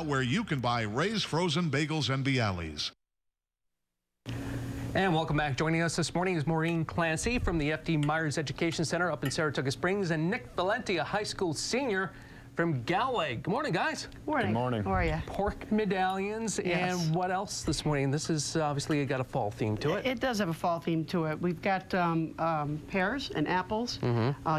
Where you can buy Ray's Frozen Bagels and Bialys. And welcome back. Joining us this morning is Maureen Clancy from the F.D. Myers Education Center up in Saratoga Springs, and Nick Valente, a high school senior from Galway. Good morning, guys. Morning. Good morning. How are you? Pork medallions, yes. And what else this morning? This is obviously got a fall theme to it. It does have a fall theme to it. We've got pears and apples,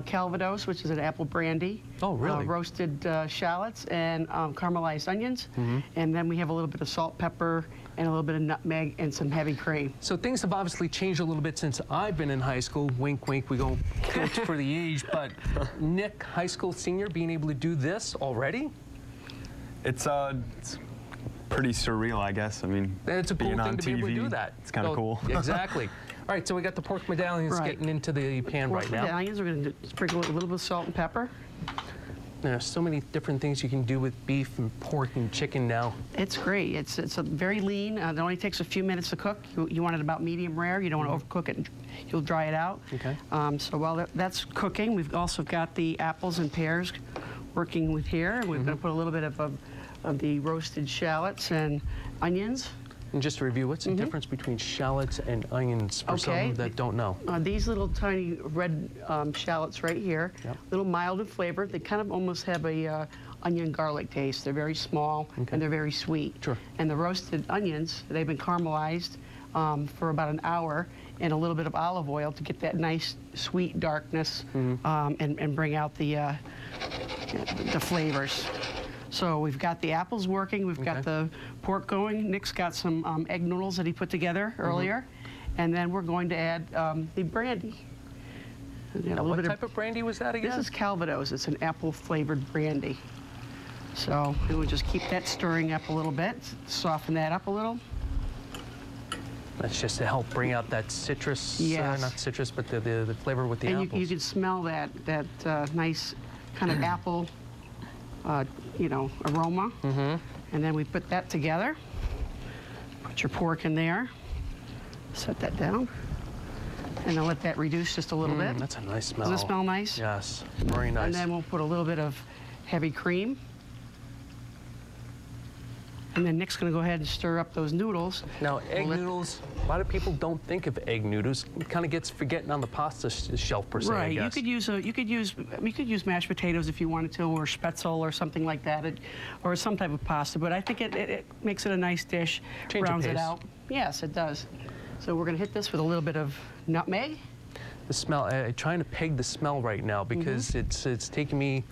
Calvados, which is an apple brandy. Oh, really? Roasted shallots and caramelized onions, and then we have a little bit of salt, pepper, and a little bit of nutmeg and some heavy cream. So things have obviously changed a little bit since I've been in high school. Wink, wink, we go for the age. But Nick, high school senior, being able to do this already? It's pretty surreal, I guess. I mean, it's a cool thing to be able to do that. It's kind of cool. Exactly. All right, so we got the pork medallions getting into the pan right now. Medallions, we're going to sprinkle a little bit of salt and pepper. There's so many different things you can do with beef and pork and chicken now. It's great. It's a very lean. It only takes a few minutes to cook. You want it about medium rare. You don't want to overcook it. You'll dry it out. Okay. So while that's cooking, we've also got the apples and pears working with here. We're going to put a little bit of the roasted shallots and onions. And just to review, what's the difference between shallots and onions for some that don't know? These little tiny red shallots right here, a little mild in flavor. They kind of almost have a onion garlic taste. They're very small and they're very sweet. Sure. And the roasted onions, they've been caramelized for about an hour in a little bit of olive oil to get that nice sweet darkness and bring out the flavors. So we've got the apples working, we've got the pork going. Nick's got some egg noodles that he put together earlier. And then we're going to add the brandy. What type of brandy was that again? This is Calvados. It's an apple-flavored brandy. So we'll just keep that stirring up a little bit, soften that up a little. That's just to help bring out that citrus, not citrus, but the flavor with the apples. And you can smell that nice kind of apple aroma. And then we put that together. Put your pork in there. Set that down. And then let that reduce just a little bit. That's a nice smell. Does it smell nice? Yes, very nice. And then we'll put a little bit of heavy cream. And then Nick's going to go ahead and stir up those noodles. Now, egg noodles, a lot of people don't think of egg noodles. It kind of gets forgotten on the pasta shelf per se, I guess. Right. You could use mashed potatoes if you wanted to, or spätzle or something like that, or some type of pasta. But I think it makes it a nice dish, rounds it out. Yes, it does. So we're going to hit this with a little bit of nutmeg. The smell. I'm trying to peg the smell right now because it's taking me.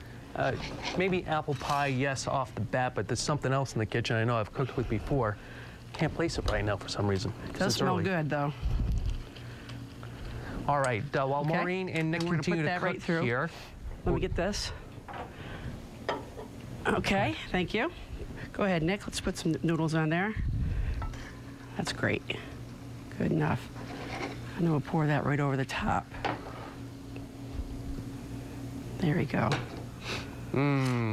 Maybe apple pie, yes, off the bat, but there's something else in the kitchen I know I've cooked with before. Can't place it right now for some reason. It does smell good, though. All right, while Maureen and Nick continue to cook here. Let me get this. Okay, thank you. Go ahead, Nick. Let's put some noodles on there. That's great. Good enough. And then we'll pour that right over the top. There we go.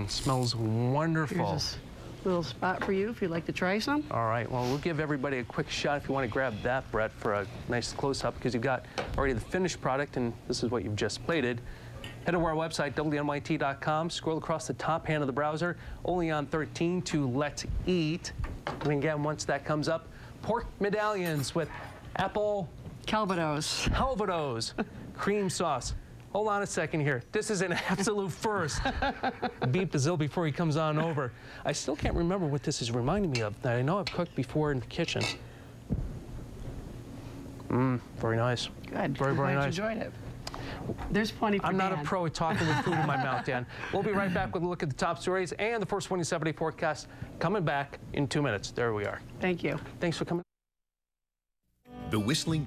Smells wonderful. Here's a little spot for you if you'd like to try some. All right, well, we'll give everybody a quick shot if you want to grab that, Brett, for a nice close-up, because you've got already the finished product, and this is what you've just plated. Head over to our website, WNYT.com, scroll across the top hand of the browser, only on 13 to Let's Eat. And again, once that comes up, pork medallions with apple... Calvados. Calvados. Cream sauce. Hold on a second here. This is an absolute first. Beep the Zill before he comes on over. I still can't remember what this is reminding me of that I know I've cooked before in the kitchen. Very nice. Good. Very, very nice. Enjoyed it. There's plenty for I'm not a pro at talking with food in my mouth, Dan. We'll be right back with a look at the top stories and the first 27-day forecast coming back in 2 minutes. There we are. Thank you. Thanks for coming. The Whistling